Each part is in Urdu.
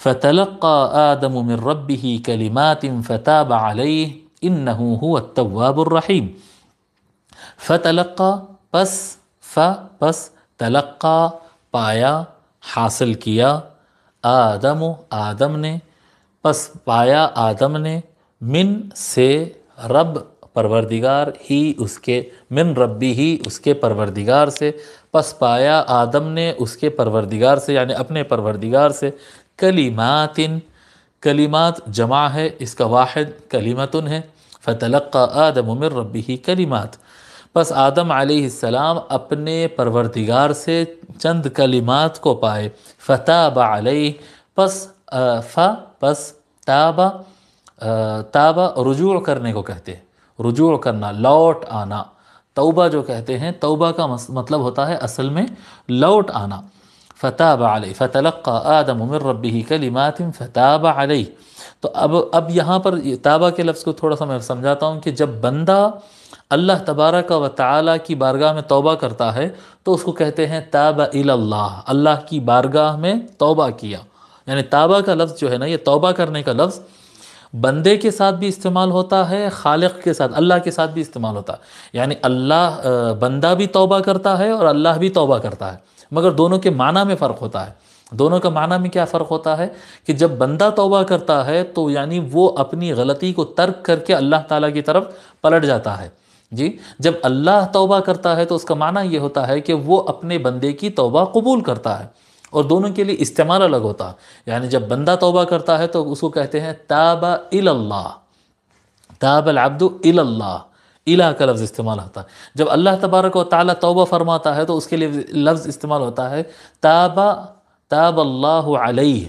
فتلقى آدم من ربه كلمات فتاب عليه إنه هو التواب الرحیم۔ فتلقى پس، پس تلقى پایا، حاصل کیا، آدم آدم نے، پس پایا آدم نے، من سے، رب پروردگار، ہی اس کے، من ربی ہی اس کے پروردگار سے، پس پایا آدم نے اس کے پروردگار سے یعنی اپنے پروردگار سے، کلمات، کلمات جمع ہے، اس کا واحد کلمتن ہے، فتلقى آدم من ربه کلمات، پس آدم علیہ السلام اپنے پروردگار سے چند کلمات کو پائے، فتاب علیہ، پس پس تاب، تاب رجوع کرنے کو کہتے ہیں، رجوع کرنا، لوٹ آنا، توبہ جو کہتے ہیں، توبہ کا مطلب ہوتا ہے اصل میں لوٹ آنا، فتاب علیہ، فتلقى آدم من ربه کلمات فتاب علیہ۔ تو اب یہاں پر تابہ کے لفظ کو تھوڑا سا میں سمجھاتا ہوں کہ جب بندہ اللہ تبارک و تعالیٰ کی بارگاہ میں توبہ کرتا ہے تو اس کو کہتے ہیں تاب الی اللہ، اللہ کی بارگاہ میں توبہ کیا، یعنی تابہ کا لفظ جو ہے نا، یہ توبہ کرنے کا لفظ بندے کے ساتھ بھی استعمال ہوتا ہے، خالق کے ساتھ، اللہ کے ساتھ بھی استعمال ہوتا ہے، یعنی اللہ، بندہ بھی توبہ کرتا ہے اور اللہ بھی توبہ کرتا ہے، مگر دونوں کے معنی میں فرق ہوتا ہے۔ دونوں کا معنی میں کیا فرق ہوتا ہے کہ جب بندہ توبہ کرتا ہے تو یعنی وہ اپنی غلطی کو ترک کر کے اللہ تعالیٰ کی طرف پلٹ جاتا ہے، جی۔ جب اللہ توبہ کرتا ہے تو اس کا معنی یہ ہوتا ہے کہ وہ اپنے بندے کی توبہ قبول کرتا ہے، اور دونوں کے لیے استعمال الگ ہوتا ہے، یعنی جب بندہ توبہ کرتا ہے تو اس کو کہتے ہیں تاب الی اللہ، تاب العبد الی اللہ، الہ کا لفظ استعمال ہوتا ہے۔ جب اللہ تبارک و تعالیٰ توبہ فرماتا ہے تو اس کے لیے لفظ استعمال ہوتا ہے تاب اللہ علیہ،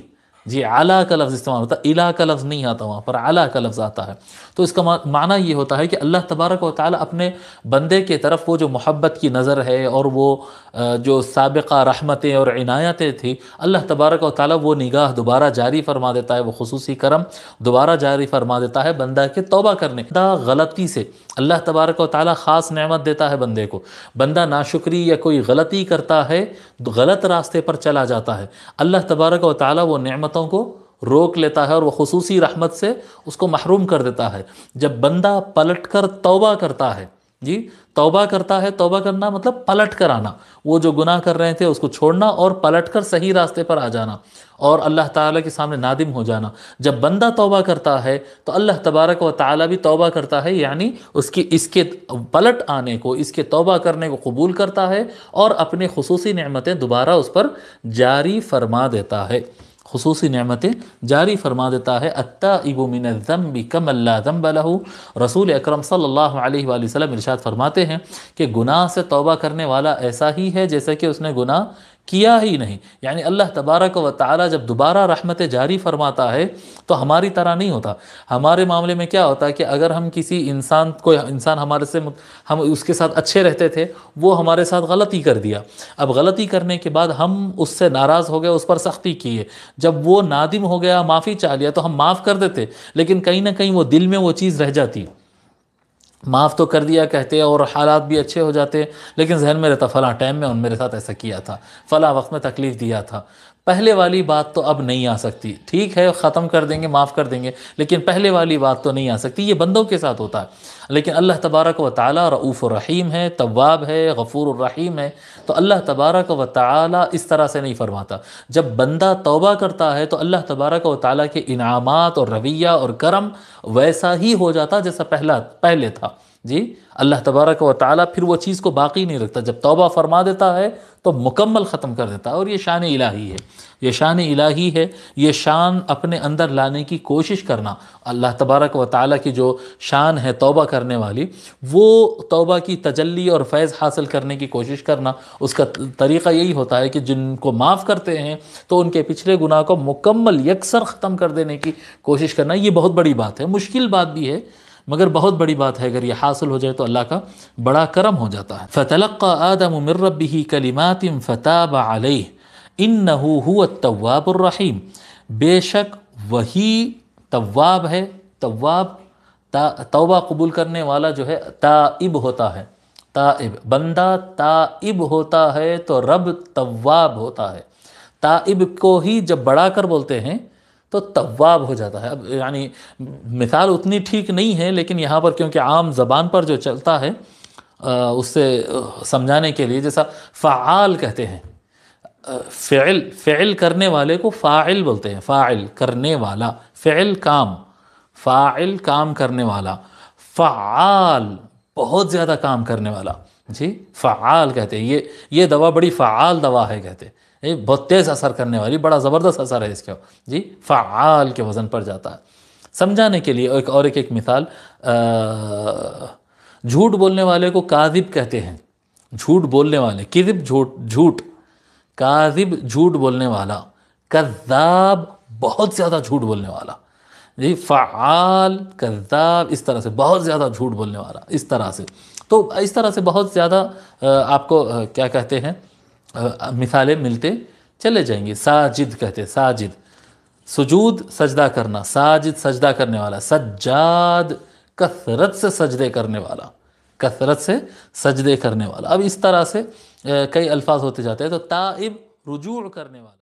جی، علی کا لفظ استعمال ہوتا ہے، الہ کا لفظ نہیں آتا، وہاں پر علی کا لفظ آتا ہے۔ تو اس کا معنی یہ ہوتا ہے کہ اللہ تبارک و تعالیٰ اپنے بندے کے طرف وہ جو محبت کی نظر ہے اور وہ جو سابقہ رحمتیں اور عنایتیں تھیں، اللہ تبارک و تعالیٰ وہ نگاہ دوبارہ جاری فرما دیتا ہے، وہ خصوصی کرم دوبارہ جاری فرما دیتا ہے بندہ کے توبہ کرنے، بندہ غلطی سے، اللہ تبارک و تعالیٰ خاص نعمت دیتا ہے بندے کو، بندہ ناشکری یا کوئی غلطی کرتا ہے، غلط راستے پر چلا جاتا ہے، اللہ تبارک و تعالیٰ وہ نعمتوں کو روک لیتا ہے اور وہ خصوصی رحمت سے اس کو محروم کر دیتا ہے۔ جب بندہ پلٹ کر توبہ کرتا ہے، جی، توبہ کرتا ہے، توبہ کرنا مطلب پلٹ کر آنا، وہ جو گناہ کر رہے تھے اس کو چھوڑنا اور پلٹ کر صحیح راستے پر آ جانا اور اللہ تعالیٰ کے سامنے نادم ہو جانا۔ جب بندہ توبہ کرتا ہے تو اللہ تبارک و تعالیٰ بھی توبہ کرتا ہے، یعنی اس کے پلٹ آنے کو، اس کے توبہ کرنے کو قبول کرتا ہے اور اپنے خصوصی نعمتیں دوبارہ اس پر جاری فرما دیتا ہے، خصوصی نعمتیں جاری فرما دیتا ہے۔ التائب من الذنب کمن لا ذنب لہ، رسول اکرم صلی اللہ علیہ وآلہ وسلم ارشاد فرماتے ہیں کہ گناہ سے توبہ کرنے والا ایسا ہی ہے جیسا کہ اس نے گناہ کیا ہی نہیں، یعنی اللہ تبارک و تعالیٰ جب دوبارہ رحمت جاری فرماتا ہے تو ہماری طرح نہیں ہوتا۔ ہمارے معاملے میں کیا ہوتا ہے کہ اگر ہم کسی انسان ہمارے سے، ہم اس کے ساتھ اچھے رہتے تھے، وہ ہمارے ساتھ غلطی کر دیا، اب غلطی کرنے کے بعد ہم اس سے ناراض ہو گئے، اس پر سختی کیے، جب وہ نادم ہو گیا، معافی چاہ لیا تو ہم معاف کر دیتے، لیکن کہیں نہ کہیں وہ دل میں وہ چیز رہ جاتی، معاف تو کر دیا کہتے اور حالات بھی اچھے ہو جاتے، لیکن ذہن میں رہتا فلاں ٹائم میں ان میرے ساتھ ایسا کیا تھا، فلاں وقت میں تکلیف دیا تھا۔ پہلے والی بات تو اب نہیں آ سکتی، ٹھیک ہے ختم کر دیں گے، معاف کر دیں گے، لیکن پہلے والی بات تو نہیں آ سکتی، یہ بندوں کے ساتھ ہوتا ہے۔ لیکن اللہ تبارک و تعالیٰ رؤوف الرحیم ہے، تواب ہے، غفور الرحیم ہے، تو اللہ تبارک و تعالیٰ اس طرح سے نہیں فرماتا۔ جب بندہ توبہ کرتا ہے تو اللہ تبارک و تعالیٰ کے انعامات اور رویہ اور کرم ویسا ہی ہو جاتا جیسا پہلے تھا، جی۔ اللہ تبارک و تعالیٰ پھر وہ چیز کو باقی نہیں رکھتا، جب توبہ فرما دیتا ہے تو مکمل ختم کر دیتا ہے، اور یہ شان الہی ہے، یہ شان الہی ہے، یہ شان اپنے اندر لانے کی کوشش کرنا۔ اللہ تبارک و تعالیٰ کی جو شان ہے توبہ کرنے والی، وہ توبہ کی تجلی اور فیض حاصل کرنے کی کوشش کرنا، اس کا طریقہ یہی ہوتا ہے کہ جن کو معاف کرتے ہیں تو ان کے پچھلے گناہ کو مکمل یکسر ختم کر دینے کی کوشش کرنا۔ یہ بہت بڑی بات ہے، مشکل بات بھی ہے، مگر بہت بڑی بات ہے، اگر یہ حاصل ہو جائے تو اللہ کا بڑا کرم ہو جاتا ہے۔ فَتَلَقَّى آدَمُ مِن رَّبِّهِ كَلِمَاتٍ فَتَابَ عَلَيْهِ إِنَّهُ هُوَ التَّوَّابُ الرَّحِيمُ، بے شک وہی تواب ہے، تواب توبہ قبول کرنے والا جو ہے، تائب ہوتا ہے، تائب، بندہ تائب ہوتا ہے تو رب تواب ہوتا ہے۔ تائب کو ہی جب بڑھا کر بولتے ہیں تو تواب ہو جاتا ہے. اب یعنی مثال اتنی ٹھیک نہیں ہے، لیکن یہاں پر کیونکہ عام زبان پر جو چلتا ہے اس سے سمجھانے کے لیے، جیسا فعال کہتے ہیں، فعل کرنے والے کو فاعل بولتے ہیں. فاعل کرنے والا، فعل کام، فاعل کام کرنے والا، فعال بہت زیادہ کام کرنے والا. جی فعال کہتے ہیں یہ دوا بڑی فعال دوا ہے، کہتے ہیں یہ بہت تیز اثر کرنے والی، بڑا زبردست اثر ہے اس کا. جی فعال کے وزن پر جاتا ہے. سمجھانے کے لیے ایک مثال، جھوٹ بولنے والے کو کاذب کہتے ہیں. جھوٹ بولنے والے، کذب جھوٹ، کاذب جھوٹ بولنے والا، کذاب بہت زیادہ جھوٹ بولنے والا. جی فعال، کذاب، اس طرح سے بہت زیادہ جھوٹ بولنے والا، اس طرح سے. تو اس طرح سے بہت زیادہ آپ کو کیا کہتے ہیں مثالیں ملتے چلے جائیں گے. ساجد کہتے ہیں، ساجد سجود سجدہ کرنا، ساجد سجدہ کرنے والا، سجاد کثرت سے سجدے کرنے والا، کثرت سے سجدے کرنے والا. اب اس طرح سے کئی الفاظ ہوتے جاتے ہیں. تو تائب رجوع کرنے والا.